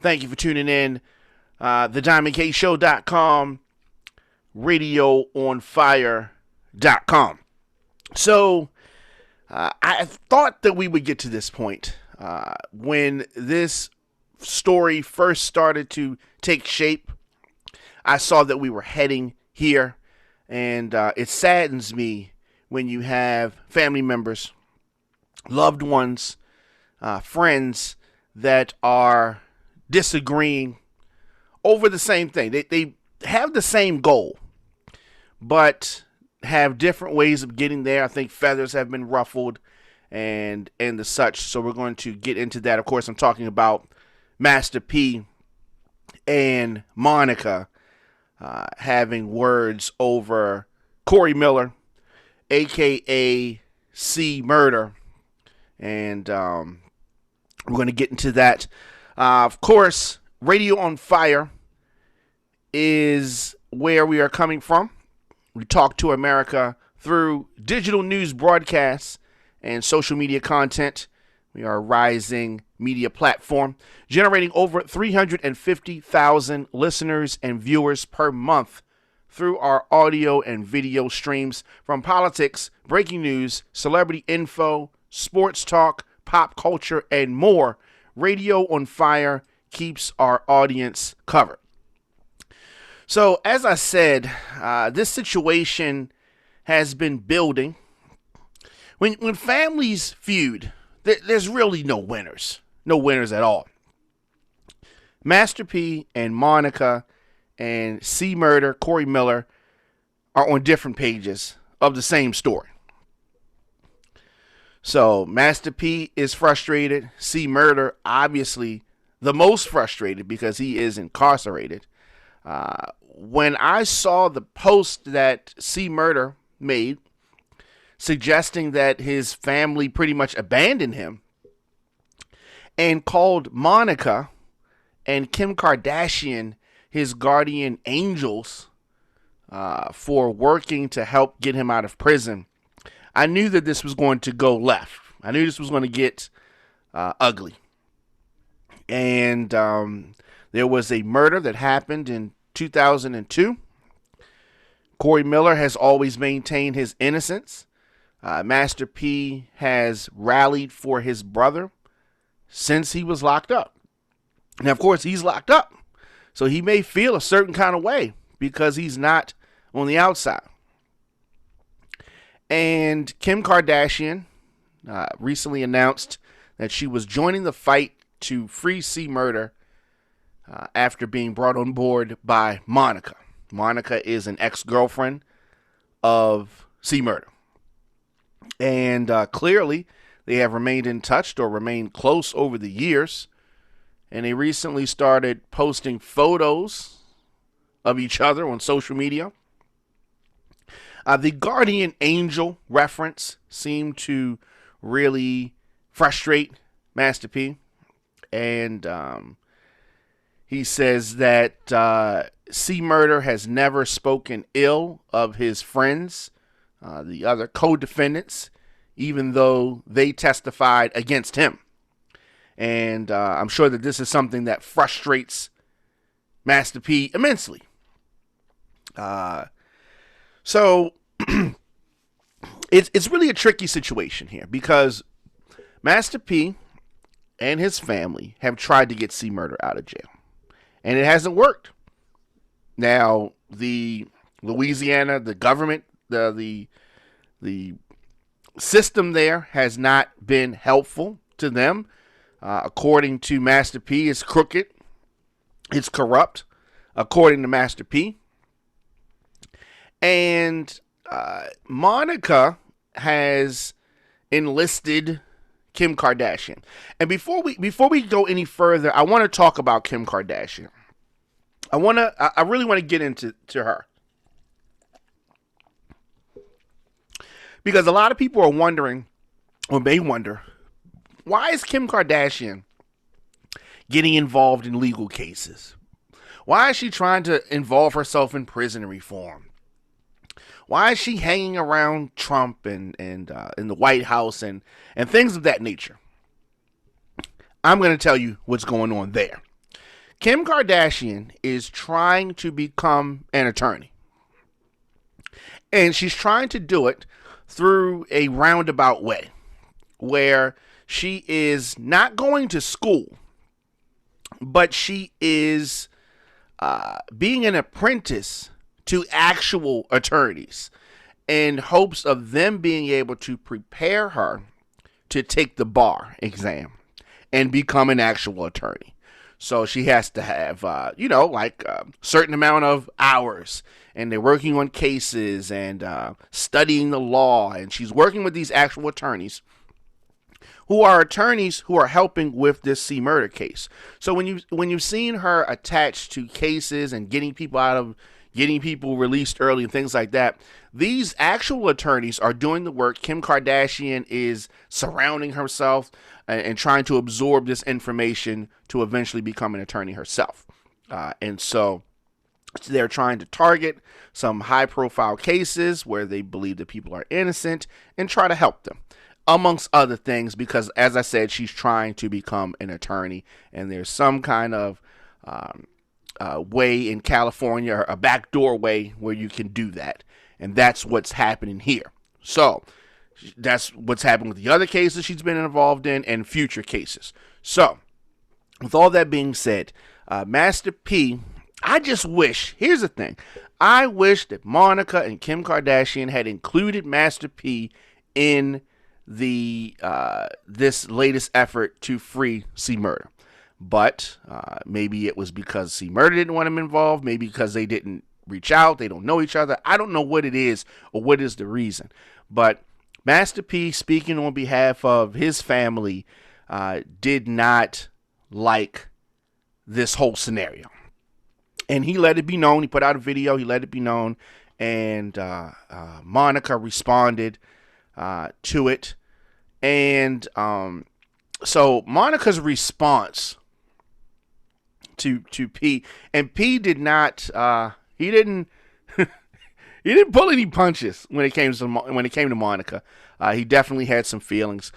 Thank you for tuning in. TheDiamondKShow.com, RadioOnFire.com. So, I thought that we would get to this point when this story first started to take shape. I saw that we were heading here, and it saddens me when you have family members, loved ones, friends that are disagreeing over the same thing. They have the same goal, but have different ways of getting there. I think feathers have been ruffled and the such. So we're going to get into that. Of course, I'm talking about Master P and Monica having words over Corey Miller, a.k.a. C Murder. And we're going to get into that. Of course, Radio on Fire is where we are coming from. We talk to America through digital news broadcasts and social media content. We are a rising media platform, generating over 350,000 listeners and viewers per month through our audio and video streams from politics, breaking news, celebrity info, sports talk, pop culture, and more. Radio on Fire keeps our audience covered. So, as I said, this situation has been building. When families feud, there's really no winners. No winners at all. Master P and Monica and C Murder, Corey Miller, are on different pages of the same story. So Master P is frustrated. C Murder, obviously the most frustrated because he is incarcerated. When I saw the post that C Murder made suggesting that his family pretty much abandoned him and called Monica and Kim Kardashian his guardian angels for working to help get him out of prison, I knew that this was going to go left. I knew this was going to get ugly. And there was a murder that happened in 2002. Corey Miller has always maintained his innocence. Master P has rallied for his brother since he was locked up. Now, of course, he's locked up, so he may feel a certain kind of way because he's not on the outside. And Kim Kardashian recently announced that she was joining the fight to free C Murder after being brought on board by Monica. Monica is an ex-girlfriend of C Murder. And clearly, they have remained in touch or remained close over the years. And they recently started posting photos of each other on social media. The guardian angel reference seemed to really frustrate Master P. And he says that C Murder has never spoken ill of his friends, the other co-defendants, even though they testified against him. And I'm sure that this is something that frustrates Master P immensely. So it's really a tricky situation here because Master P and his family have tried to get C Murder out of jail, and it hasn't worked. Now, the Louisiana, the government, the system there has not been helpful to them. According to Master P, it's crooked. It's corrupt, according to Master P. And Monica has enlisted Kim Kardashian. And before we go any further, I want to talk about Kim Kardashian. I really want to get into her. Because a lot of people are wondering, or may wonder, why is Kim Kardashian getting involved in legal cases? Why is she trying to involve herself in prison reform? Why is she hanging around Trump and in the White House and things of that nature? I'm going to tell you what's going on there. Kim Kardashian is trying to become an attorney. And she's trying to do it through a roundabout way where she is not going to school, but she is being an apprentice to actual attorneys in hopes of them being able to prepare her to take the bar exam and become an actual attorney. So she has to have, like a certain amount of hours, and they're working on cases and studying the law, and she's working with these actual attorneys who are helping with this C murder case. So when you've seen her attached to cases and getting people released early and things like that, these actual attorneys are doing the work. Kim Kardashian is surrounding herself and trying to absorb this information to eventually become an attorney herself. And so they're trying to target some high-profile cases where they believe that people are innocent and try to help them, amongst other things, because, as I said, she's trying to become an attorney, and there's some kind of way in California, or a backdoor way where you can do that, and that's what's happening here. So that's what's happened with the other cases she's been involved in and future cases. So with all that being said, Master P, I just wish, here's the thing, I wish that Monica and Kim Kardashian had included Master P in the this latest effort to free C Murder. But maybe it was because C Murder didn't want him involved, maybe because they didn't reach out, they don't know each other. I don't know what it is or what is the reason. But Master P, speaking on behalf of his family, did not like this whole scenario. And he let it be known. He put out a video, he let it be known, and Monica responded to it. And so Monica's response to P, and P did not he didn't he didn't pull any punches when it came to Monica. He definitely had some feelings.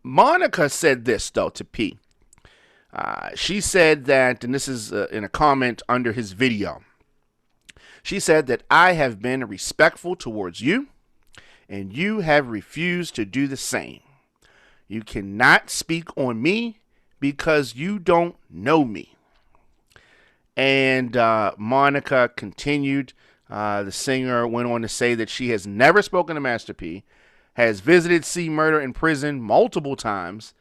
Monica said this though to P. She said that, and this is in a comment under his video, she said that I have been respectful towards you, and you have refused to do the same. You cannot speak on me because you don't know me. And Monica continued. The singer went on to say that she has never spoken to Master P, has visited C Murder in prison multiple times,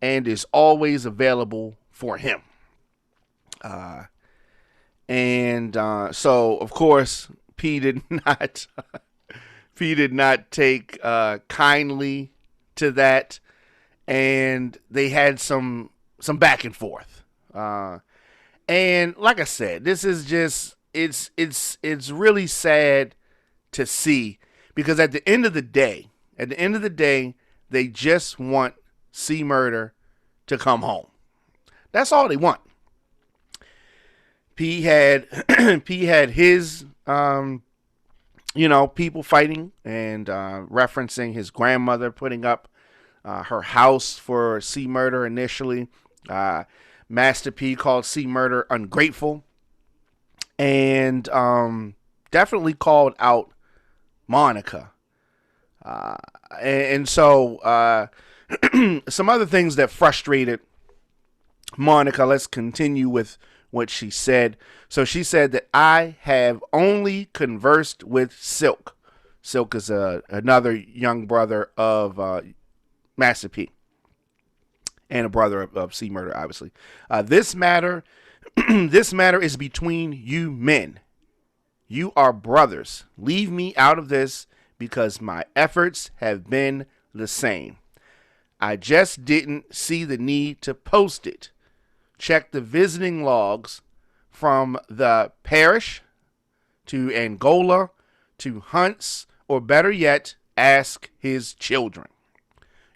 and is always available for him. So, of course, P did not take kindly to that, and they had some back and forth. And like I said, this is just it's really sad to see, because at the end of the day, they just want C Murder to come home. That's all they want. P had his people fighting and referencing his grandmother putting up her house for C Murder initially. Master P called C Murder ungrateful, and definitely called out Monica. And so some other things that frustrated Monica. Let's continue with what she said. So she said that I have only conversed with Silk. Silk is another young brother of Master P, and a brother of C Murder, obviously. This matter is between you men. You are brothers. Leave me out of this because my efforts have been the same. I just didn't see the need to post it. Check the visiting logs from the parish to Angola to Hunts, or better yet, ask his children.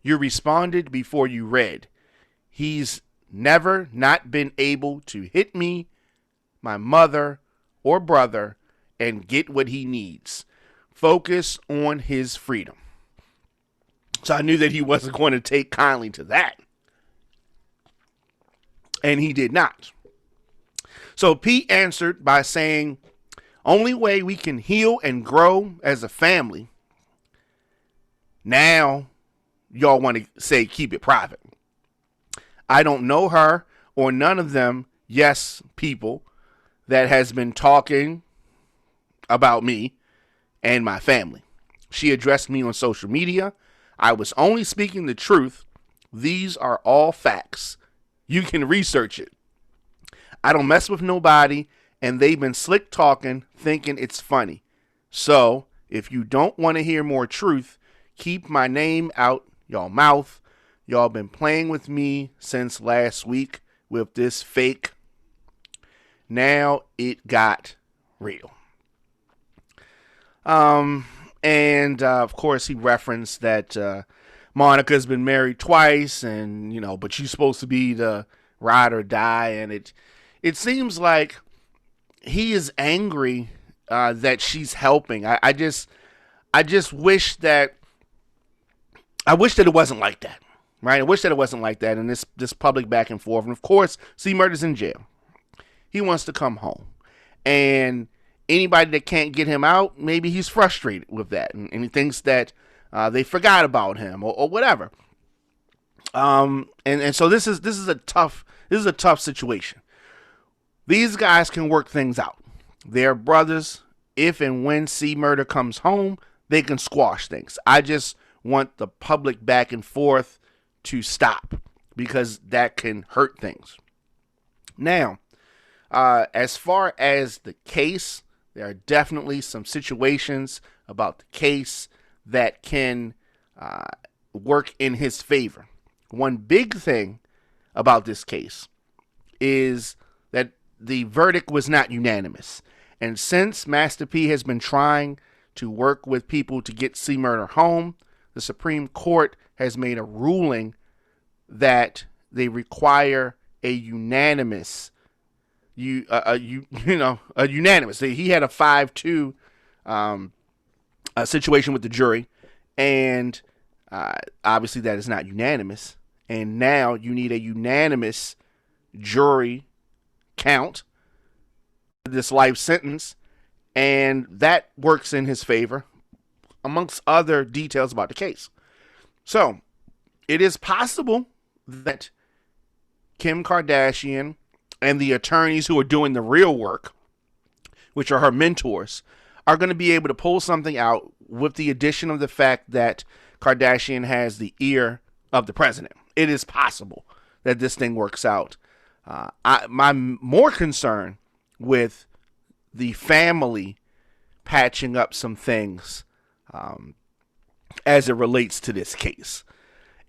You responded before you read. He's never not been able to hit me, my mother, or brother and get what he needs. Focus on his freedom. So I knew that he wasn't going to take kindly to that. And he did not. So Pete answered by saying, only way we can heal and grow as a family. Now, y'all want to say keep it private. I don't know her or none of them, yes, people that has been talking about me and my family. She addressed me on social media. I was only speaking the truth. These are all facts. You can research it. I don't mess with nobody, and they've been slick talking, thinking it's funny. So, if you don't want to hear more truth, keep my name out y'all mouth. Y'all been playing with me since last week with this fake. Now it got real. And of course he referenced that Monica's been married twice, and but you're supposed to be the ride or die, and it seems like he is angry that she's helping. I just wish that it wasn't like that, right? I wish that it wasn't like that, and this public back and forth. And of course, C. Murder's in jail. He wants to come home, and anybody that can't get him out, maybe he's frustrated with that, and he thinks that they forgot about him or whatever. And so this is a tough situation. These guys can work things out. They're brothers. If and when C. Murder comes home, they can squash things. I just want the public back and forth to stop, because that can hurt things. Now, as far as the case, there are definitely some situations about the case that can work in his favor. One big thing about this case is that the verdict was not unanimous. And since Master P has been trying to work with people to get C. Murder home, the Supreme Court has made a ruling that they require a unanimous, unanimous. He had a 5-2 situation with the jury, and obviously that is not unanimous. And now you need a unanimous jury count this life sentence, and that works in his favor, amongst other details about the case. So it is possible that Kim Kardashian and the attorneys who are doing the real work, which are her mentors, are going to be able to pull something out with the addition of the fact that Kardashian has the ear of the president. It is possible that this thing works out. My more concern with the family patching up some things as it relates to this case,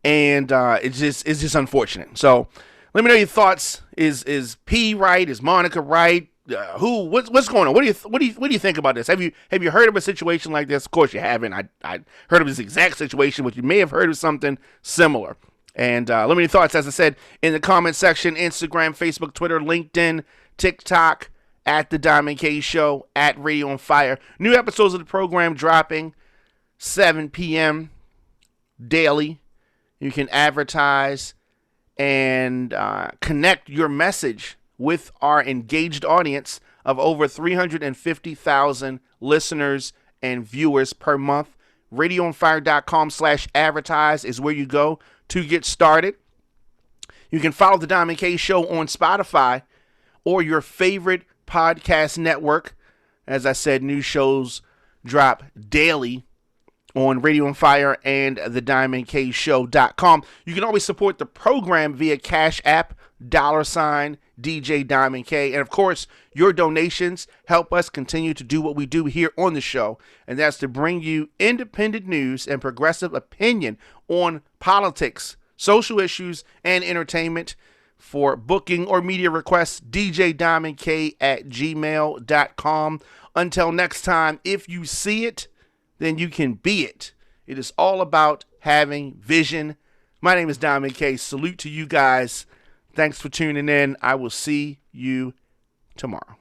and it's just unfortunate. So let me know your thoughts. Is P right? Is Monica right? What's going on? What do you think about this? Have you heard of a situation like this? Of course you haven't. I heard of this exact situation, but you may have heard of something similar. And let me know your thoughts, as I said, in the comment section. Instagram, Facebook, Twitter, LinkedIn, TikTok, at The Diamond K Show, at Radio on Fire. New episodes of the program dropping 7 p.m. daily. You can advertise and connect your message with our engaged audience of over 350,000 listeners and viewers per month. RadioOnFire.com/advertise is where you go to get started. You can follow The Diamond K Show on Spotify or your favorite podcast network. As I said, new shows drop daily on Radio on Fire and thediamondkshow.com. You can always support the program via Cash App, $DJ Diamond K. And of course, your donations help us continue to do what we do here on the show, and that's to bring you independent news and progressive opinion on politics, social issues, and entertainment. For booking or media requests, djdiamondk@gmail.com. Until next time, if you see it, then you can be it. It is all about having vision. My name is Diamond K. Salute to you guys. Thanks for tuning in. I will see you tomorrow.